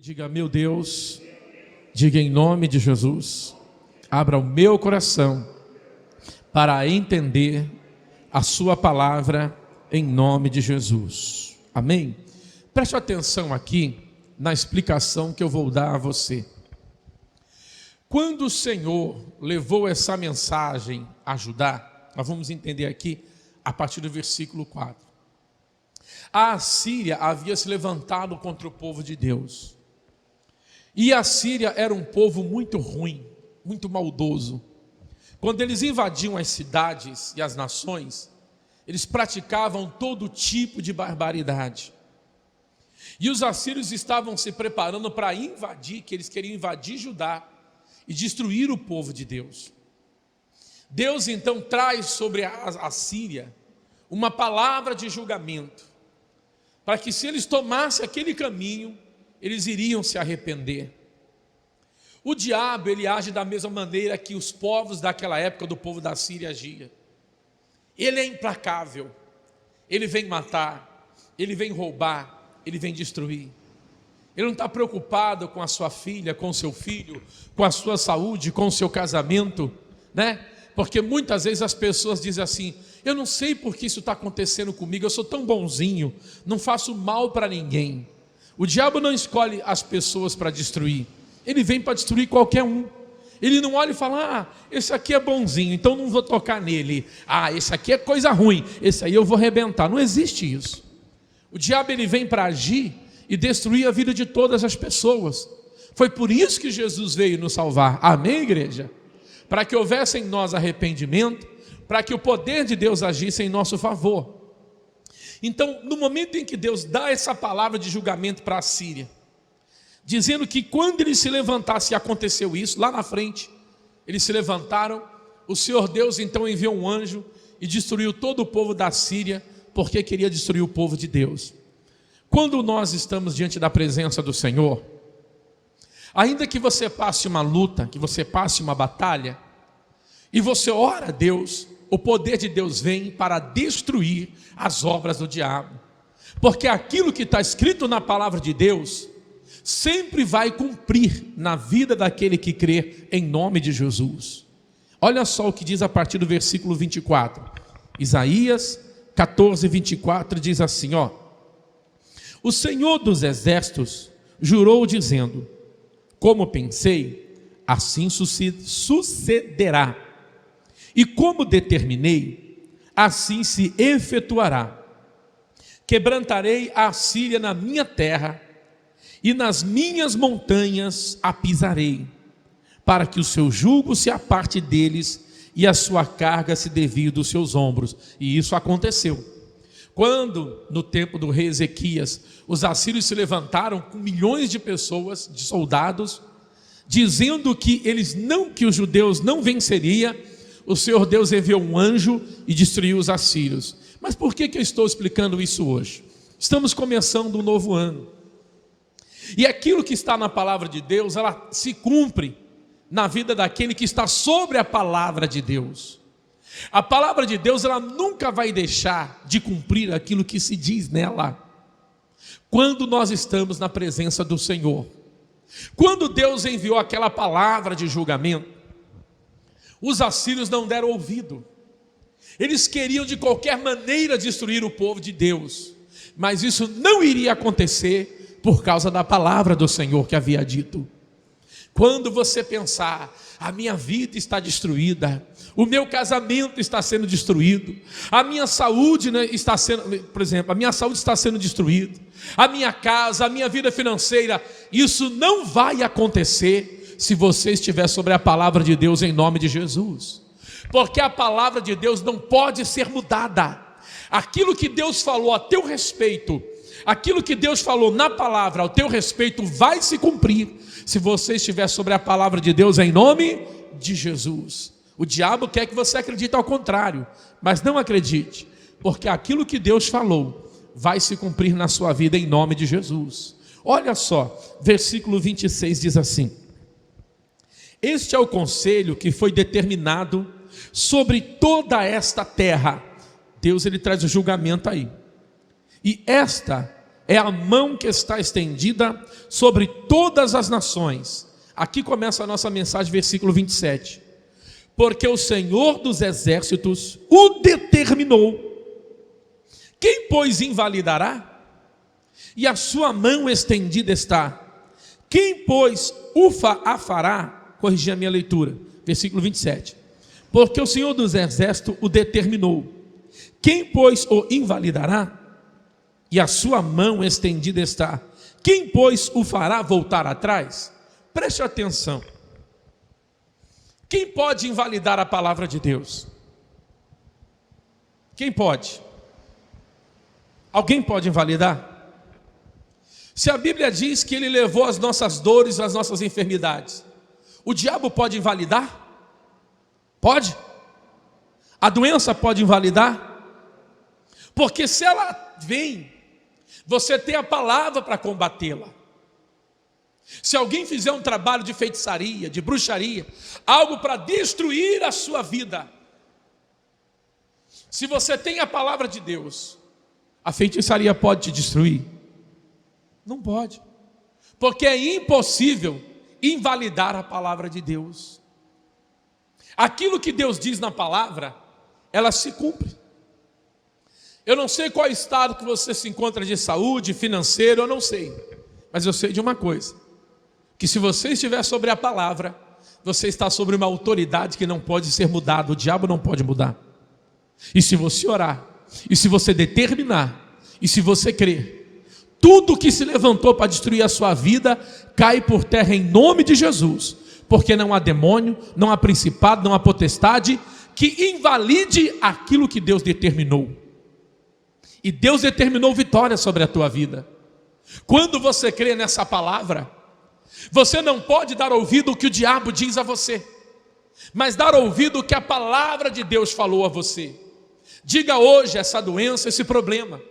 Diga, meu Deus, diga em nome de Jesus, abra o meu coração para entender a sua palavra em nome de Jesus. Amém? Preste atenção aqui na explicação que eu vou dar a você. Quando o Senhor levou essa mensagem a Judá, nós vamos entender aqui a partir do versículo 4. A Assíria havia se levantado contra o povo de Deus. E a Síria era um povo muito ruim, muito maldoso. Quando eles invadiam as cidades e as nações, eles praticavam todo tipo de barbaridade. E os assírios estavam se preparando para invadir, que eles queriam invadir Judá e destruir o povo de Deus. Deus então traz sobre a Síria uma palavra de julgamento, para que se eles tomassem aquele caminho, eles iriam se arrepender. O diabo, ele age da mesma maneira que os povos daquela época, do povo da Síria, agia. Ele é implacável, ele vem matar, ele vem roubar, ele vem destruir. Ele não está preocupado com a sua filha, com o seu filho, com a sua saúde, com o seu casamento, né? Porque muitas vezes as pessoas dizem assim: eu não sei por que isso está acontecendo comigo, eu sou tão bonzinho, não faço mal para ninguém. O diabo não escolhe as pessoas para destruir, ele vem para destruir qualquer um. Ele não olha e fala: esse aqui é bonzinho, então não vou tocar nele. Esse aqui é coisa ruim, esse aí eu vou arrebentar. Não existe isso. O diabo, ele vem para agir e destruir a vida de todas as pessoas. Foi por isso que Jesus veio nos salvar. Amém, igreja? Para que houvesse em nós arrependimento, para que o poder de Deus agisse em nosso favor. Então, no momento em que Deus dá essa palavra de julgamento para a Síria, dizendo que quando eles se levantassem, aconteceu isso, lá na frente, eles se levantaram, o Senhor Deus então enviou um anjo e destruiu todo o povo da Síria, porque queria destruir o povo de Deus. Quando nós estamos diante da presença do Senhor, ainda que você passe uma luta, que você passe uma batalha, e você ora a Deus, o poder de Deus vem para destruir as obras do diabo, porque aquilo que está escrito na palavra de Deus sempre vai cumprir na vida daquele que crê em nome de Jesus. Olha só o que diz a partir do versículo 24. Isaías 14, 24 diz assim: o Senhor dos exércitos jurou dizendo: como pensei, assim sucederá, e como determinei, assim se efetuará. Quebrantarei a Síria na minha terra, e nas minhas montanhas a pisarei, para que o seu jugo se aparte deles, e a sua carga se desvie dos seus ombros. E isso aconteceu. Quando, no tempo do rei Ezequias, os assírios se levantaram com milhões de pessoas, de soldados, dizendo que os judeus não venceriam, o Senhor Deus enviou um anjo e destruiu os assírios. Mas por que eu estou explicando isso hoje? Estamos começando um novo ano, e aquilo que está na palavra de Deus, ela se cumpre na vida daquele que está sobre a palavra de Deus. A palavra de Deus, ela nunca vai deixar de cumprir aquilo que se diz nela. Quando nós estamos na presença do Senhor, quando Deus enviou aquela palavra de julgamento, os assírios não deram ouvido. Eles queriam de qualquer maneira destruir o povo de Deus, mas isso não iria acontecer por causa da palavra do Senhor que havia dito. Quando você pensar: a minha vida está destruída, o meu casamento está sendo destruído, a minha saúde está sendo, por exemplo, a minha saúde está sendo destruída, a minha casa, a minha vida financeira, isso não vai acontecer se você estiver sobre a palavra de Deus em nome de Jesus, porque a palavra de Deus não pode ser mudada. Aquilo que Deus falou a teu respeito, aquilo que Deus falou na palavra ao teu respeito vai se cumprir se você estiver sobre a palavra de Deus em nome de Jesus. O diabo quer que você acredite ao contrário, mas não acredite, porque aquilo que Deus falou vai se cumprir na sua vida em nome de Jesus. Olha só, versículo 26 diz assim: este é o conselho que foi determinado sobre toda esta terra. Deus, ele traz o julgamento aí. E esta é a mão que está estendida sobre todas as nações. Aqui começa a nossa mensagem, versículo 27. Porque o Senhor dos exércitos o determinou. Quem, pois, invalidará? E a sua mão estendida está. Quem, pois, a fará? Corrigi a minha leitura. Versículo 27. Porque o Senhor dos exércitos o determinou. Quem, pois, o invalidará? E a sua mão estendida está. Quem, pois, o fará voltar atrás? Preste atenção. Quem pode invalidar a palavra de Deus? Quem pode? Alguém pode invalidar? Se a Bíblia diz que Ele levou as nossas dores, as nossas enfermidades, o diabo pode invalidar? Pode? A doença pode invalidar? Porque se ela vem, você tem a palavra para combatê-la. Se alguém fizer um trabalho de feitiçaria, de bruxaria, algo para destruir a sua vida, se você tem a palavra de Deus, a feitiçaria pode te destruir? Não pode, porque é impossível invalidar a palavra de Deus. Aquilo que Deus diz na palavra, ela se cumpre. Eu não sei qual estado que você se encontra de saúde, financeiro, eu não sei, mas eu sei de uma coisa, que se você estiver sobre a palavra, você está sobre uma autoridade que não pode ser mudada, o diabo não pode mudar. E se você orar, e se você determinar, e se você crer, tudo que se levantou para destruir a sua vida, cai por terra em nome de Jesus, porque não há demônio, não há principado, não há potestade, que invalide aquilo que Deus determinou. E Deus determinou vitória sobre a tua vida. Quando você crê nessa palavra, você não pode dar ouvido ao que o diabo diz a você, mas dar ouvido ao que a palavra de Deus falou a você. Diga hoje essa doença, esse problema,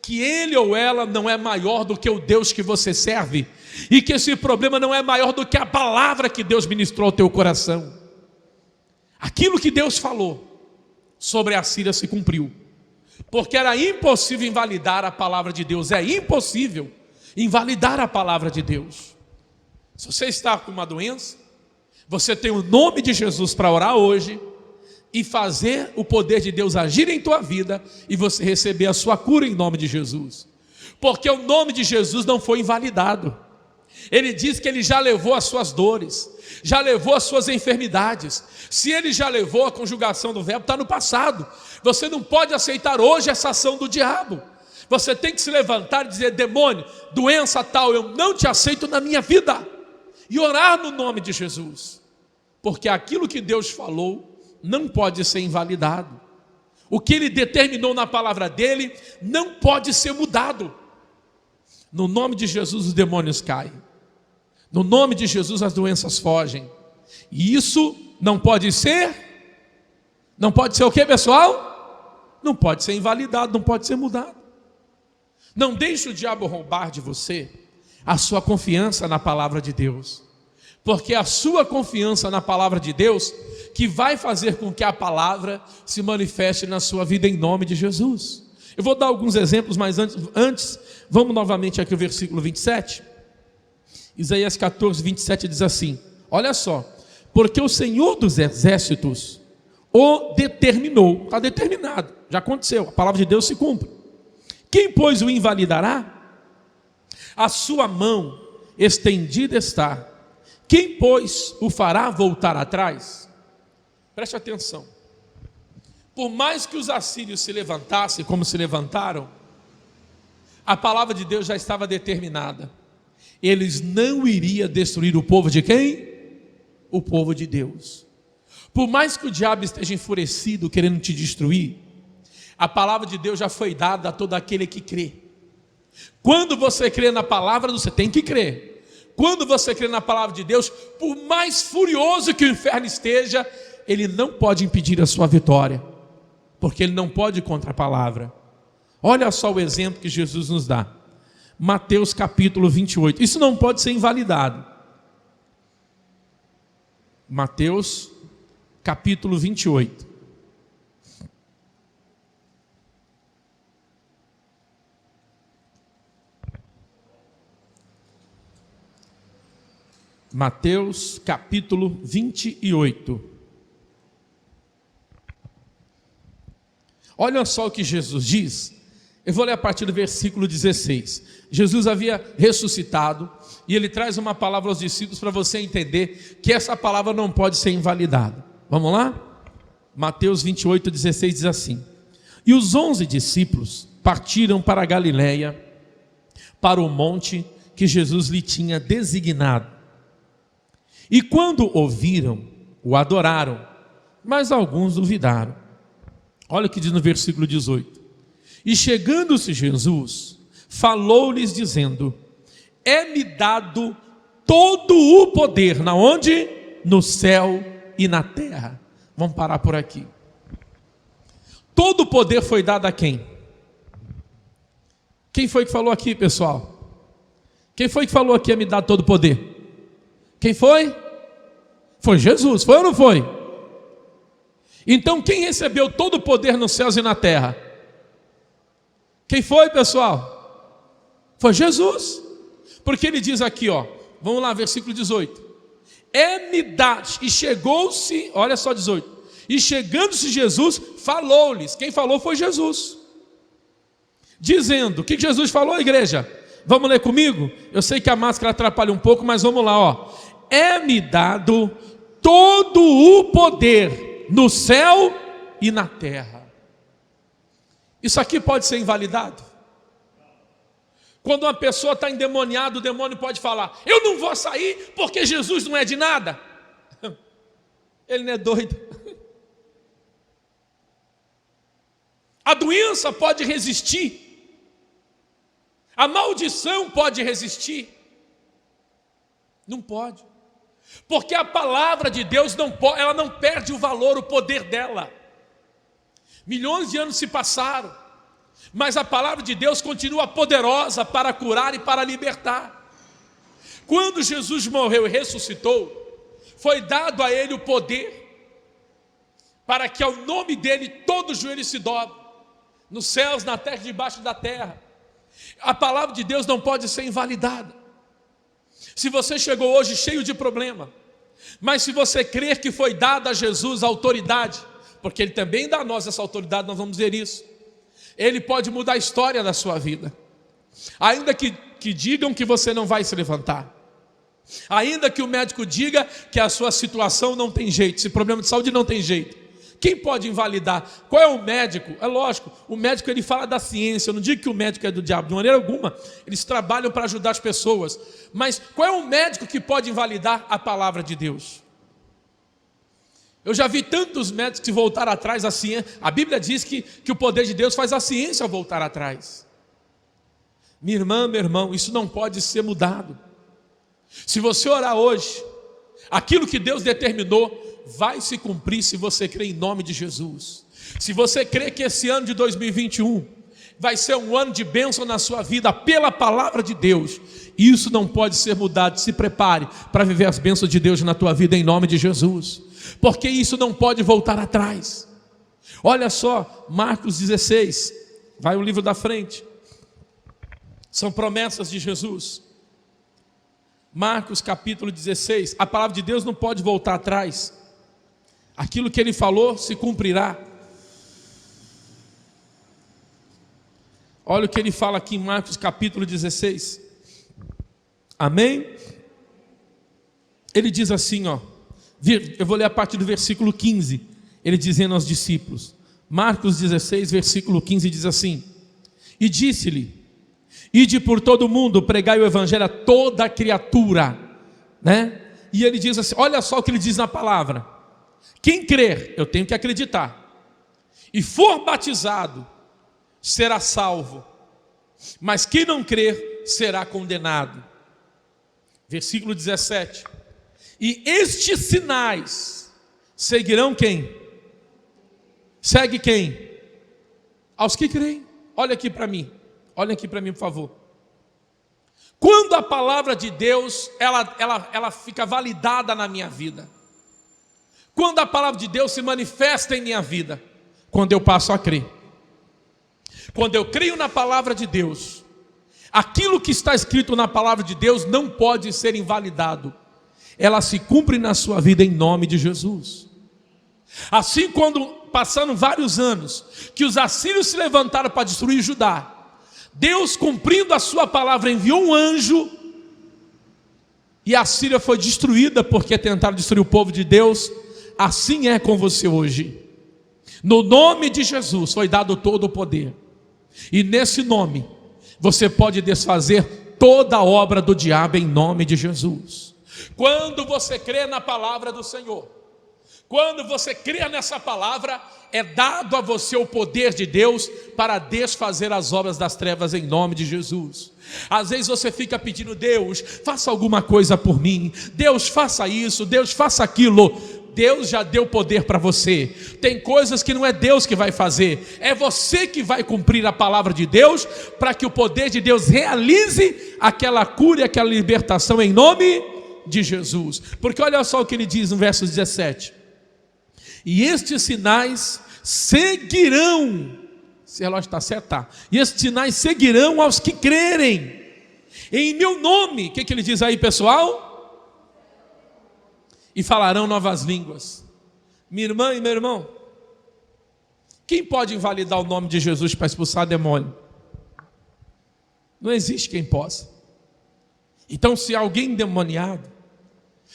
que ele ou ela não é maior do que o Deus que você serve, e que esse problema não é maior do que a palavra que Deus ministrou ao teu coração. Aquilo que Deus falou sobre a Síria se cumpriu, porque era impossível invalidar a palavra de Deus. É impossível invalidar a palavra de Deus. Se você está com uma doença, você tem o nome de Jesus para orar hoje e fazer o poder de Deus agir em tua vida e você receber a sua cura em nome de Jesus. Porque o nome de Jesus não foi invalidado. Ele diz que Ele já levou as suas dores, já levou as suas enfermidades. Se Ele já levou, a conjugação do verbo está no passado. Você não pode aceitar hoje essa ação do diabo. Você tem que se levantar e dizer: demônio, doença tal, eu não te aceito na minha vida. E orar no nome de Jesus. Porque aquilo que Deus falou não pode ser invalidado. O que Ele determinou na palavra dEle não pode ser mudado. No nome de Jesus os demônios caem. No nome de Jesus as doenças fogem. E isso não pode ser o que, pessoal? Não pode ser invalidado, não pode ser mudado. Não deixe o diabo roubar de você a sua confiança na palavra de Deus, porque é a sua confiança na palavra de Deus que vai fazer com que a palavra se manifeste na sua vida em nome de Jesus. Eu vou dar alguns exemplos, mas antes vamos novamente aqui ao versículo 27. Isaías 14, 27 diz assim: olha só, porque o Senhor dos exércitos o determinou, está determinado, já aconteceu, a palavra de Deus se cumpre. Quem, pois, o invalidará? A sua mão estendida está. Quem, pois, o fará voltar atrás? Preste atenção. Por mais que os assírios se levantassem como se levantaram, a palavra de Deus já estava determinada. Eles não iriam destruir o povo de quem? O povo de Deus. Por mais que o diabo esteja enfurecido querendo te destruir, a palavra de Deus já foi dada a todo aquele que crê. Quando você crê na palavra, você tem que crer. Quando você crê na palavra de Deus, por mais furioso que o inferno esteja, ele não pode impedir a sua vitória, porque ele não pode ir contra a palavra. Olha só o exemplo que Jesus nos dá. Mateus capítulo 28. Isso não pode ser invalidado. Mateus capítulo 28. Mateus capítulo 28. Olha só o que Jesus diz. Eu vou ler a partir do versículo 16. Jesus havia ressuscitado e ele traz uma palavra aos discípulos para você entender que essa palavra não pode ser invalidada. Vamos lá? Mateus 28, 16 diz assim: E os 11 discípulos partiram para a Galiléia, para o monte que Jesus lhe tinha designado. E quando ouviram, o adoraram, mas alguns duvidaram. Olha o que diz no versículo 18. E chegando-se Jesus, falou-lhes dizendo: É-me dado todo o poder, na onde? No céu e na terra. Vamos parar por aqui. Todo o poder foi dado a quem? Quem foi que falou aqui, pessoal? Quem foi que falou aqui: É-me dado todo o poder? Quem foi? Foi Jesus, foi ou não foi? Então quem recebeu todo o poder nos céus e na terra? Quem foi, pessoal? Foi Jesus. Porque ele diz aqui, ó, vamos lá, versículo 18. É-me dado, e chegou-se, olha só 18. E chegando-se Jesus, falou-lhes. Quem falou foi Jesus. Dizendo, o que Jesus falou, igreja? Vamos ler comigo? Eu sei que a máscara atrapalha um pouco, mas vamos lá, ó. É-me dado todo o poder no céu e na terra. Isso aqui pode ser invalidado? Quando uma pessoa está endemoniada, o demônio pode falar: Eu não vou sair porque Jesus não é de nada. Ele não é doido. A doença pode resistir, a maldição pode resistir. Não pode. Porque a palavra de Deus ela não perde o valor, o poder dela. Milhões de anos se passaram, mas a palavra de Deus continua poderosa para curar e para libertar. Quando Jesus morreu e ressuscitou, foi dado a ele o poder para que ao nome dele todo joelho se dobre, nos céus, na terra e debaixo da terra. A palavra de Deus não pode ser invalidada. Se você chegou hoje cheio de problema, mas se você crer que foi dada a Jesus a autoridade, porque Ele também dá a nós essa autoridade, nós vamos dizer isso, Ele pode mudar a história da sua vida. Ainda que digam que você não vai se levantar, ainda que o médico diga que a sua situação não tem jeito, esse problema de saúde não tem jeito, quem pode invalidar? Qual é o médico? É lógico, o médico ele fala da ciência. Eu não digo que o médico é do diabo, de maneira alguma. Eles trabalham para ajudar as pessoas. Mas qual é o médico que pode invalidar a palavra de Deus? Eu já vi tantos médicos que voltaram atrás da ciência. A Bíblia diz que o poder de Deus faz a ciência voltar atrás. Minha irmã, meu irmão, isso não pode ser mudado. Se você orar hoje, aquilo que Deus determinou vai se cumprir se você crê em nome de Jesus. Se você crê que esse ano de 2021 vai ser um ano de bênção na sua vida pela palavra de Deus, isso não pode ser mudado. Se prepare para viver as bênçãos de Deus na tua vida em nome de Jesus, porque isso não pode voltar atrás. Olha só, Marcos 16, vai o livro da frente, são promessas de Jesus. Marcos capítulo 16, a palavra de Deus não pode voltar atrás. Aquilo que Ele falou se cumprirá. Olha o que Ele fala aqui em Marcos capítulo 16. Amém? Ele diz assim, ó, eu vou ler a partir do versículo 15, Ele dizendo aos discípulos, Marcos 16, versículo 15 diz assim: E disse-lhe: Ide por todo o mundo, pregai o evangelho a toda criatura, né? E ele diz assim, olha só o que ele diz na palavra: Quem crer, eu tenho que acreditar, e for batizado, será salvo, mas quem não crer, será condenado. Versículo 17: E estes sinais seguirão quem? Segue quem? Aos que creem. Olha aqui para mim, por favor. Quando a palavra de Deus, ela fica validada na minha vida, quando a palavra de Deus se manifesta em minha vida, quando eu passo a crer, quando eu creio na palavra de Deus, aquilo que está escrito na palavra de Deus não pode ser invalidado. ela se cumpre na sua vida em nome de Jesus. Assim, quando passaram vários anos, que os assírios se levantaram para destruir Judá, Deus, cumprindo a sua palavra, enviou um anjo, e a Síria foi destruída, porque tentaram destruir o povo de Deus. Assim é com você hoje. No nome de Jesus foi dado todo o poder, e nesse nome você pode desfazer toda a obra do diabo em nome de Jesus. Quando você crê na palavra do Senhor, quando você crê nessa palavra, é dado a você o poder de Deus para desfazer as obras das trevas em nome de Jesus. Às vezes você fica pedindo: Deus, faça alguma coisa por mim, Deus, faça isso, Deus, faça aquilo. Deus já deu poder para você. Tem coisas que não é Deus que vai fazer, é você que vai cumprir a palavra de Deus, para que o poder de Deus realize aquela cura e aquela libertação em nome de Jesus. Porque olha só o que ele diz no verso 17: e estes sinais seguirão, se o relógio está certo, tá. E estes sinais seguirão aos que crerem em meu nome. O que ele diz aí, pessoal? E falarão novas línguas. Minha irmã e meu irmão, quem pode invalidar o nome de Jesus para expulsar demônio? Não existe quem possa. Então, se alguém endemoniado,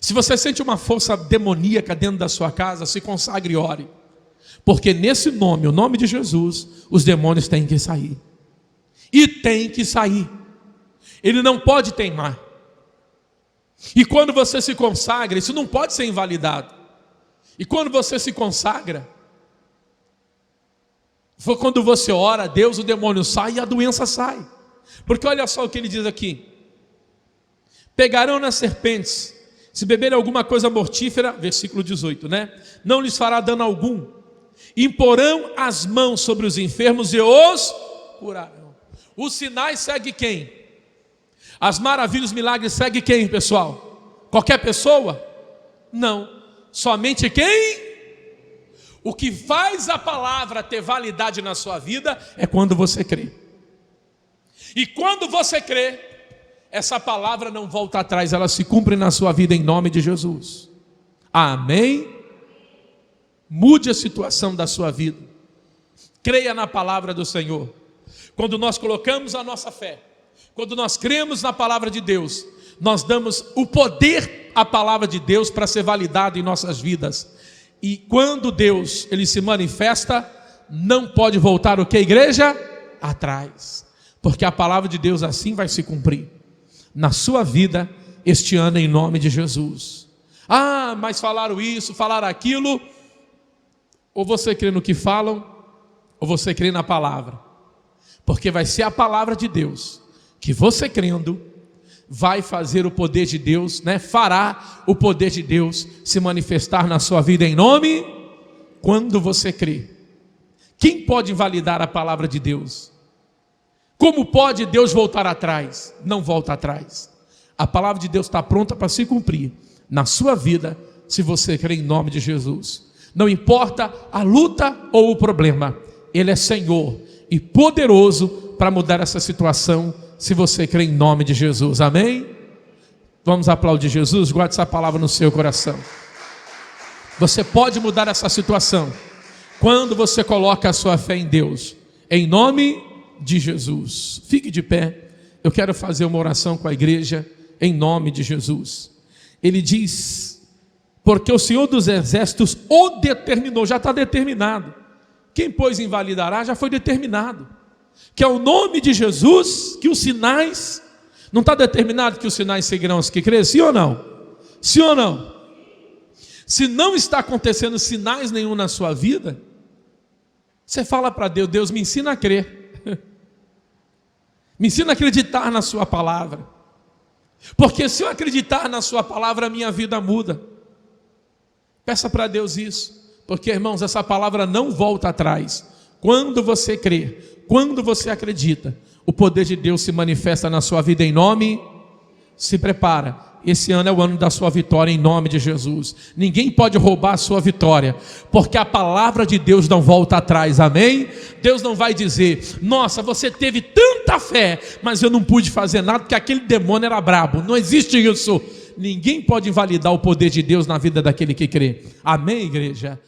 se você sente uma força demoníaca dentro da sua casa, se consagre e ore, porque nesse nome, o nome de Jesus, os demônios têm que sair, e tem que sair. Ele não pode teimar. E quando você se consagra, isso não pode ser invalidado. E quando você se consagra, foi quando você ora a Deus, o demônio sai e a doença sai. Porque olha só o que ele diz aqui: pegarão nas serpentes, se beberem alguma coisa mortífera, versículo 18, né? Não lhes fará dano algum. Imporão as mãos sobre os enfermos e os curarão. Os sinais seguem quem? As maravilhas, os milagres seguem quem, pessoal? Qualquer pessoa? Não, somente quem? O que faz a palavra ter validade na sua vida é quando você crê. E quando você crê, essa palavra não volta atrás, ela se cumpre na sua vida em nome de Jesus. Amém? Mude a situação da sua vida. Creia na palavra do Senhor. Quando nós colocamos a nossa fé, quando nós cremos na palavra de Deus, nós damos o poder à palavra de Deus para ser validado em nossas vidas. E quando Deus, ele se manifesta, não pode voltar o que, igreja? Atrás. Porque a palavra de Deus assim vai se cumprir na sua vida este ano em nome de Jesus. Ah, mas falaram isso, falaram aquilo. Ou você crê no que falam, ou você crê na palavra. Porque vai ser a palavra de Deus que você crendo vai fazer o poder de Deus, né? Fará o poder de Deus se manifestar na sua vida em nome, quando você crê. Quem pode invalidar a palavra de Deus? Como pode Deus voltar atrás? Não volta atrás. A palavra de Deus está pronta para se cumprir na sua vida, se você crê em nome de Jesus. Não importa a luta ou o problema, Ele é Senhor e poderoso para mudar essa situação, se você crê em nome de Jesus. Amém? Vamos aplaudir Jesus. Guarde essa palavra no seu coração. Você pode mudar essa situação quando você coloca a sua fé em Deus, em nome de Jesus. Fique de pé. Eu quero fazer uma oração com a igreja em nome de Jesus. Ele diz: porque o Senhor dos Exércitos o determinou. Já está determinado. Quem pois invalidará já foi determinado, que é o nome de Jesus, que os sinais, não está determinado que os sinais seguirão os que crêem? Sim ou não? Sim ou não? Se não está acontecendo sinais nenhum na sua vida, você fala para Deus: Deus, me ensina a crer, me ensina a acreditar na sua palavra, porque se eu acreditar na sua palavra, a minha vida muda. Peça para Deus isso, porque, irmãos, essa palavra não volta atrás. Quando você crê, quando você acredita, o poder de Deus se manifesta na sua vida em nome. Se prepara, esse ano é o ano da sua vitória em nome de Jesus. Ninguém pode roubar a sua vitória, porque a palavra de Deus não volta atrás. Amém? Deus não vai dizer: nossa, você teve tanta fé, mas eu não pude fazer nada porque aquele demônio era brabo. Não existe isso. ninguém pode invalidar o poder de Deus na vida daquele que crê. Amém, igreja?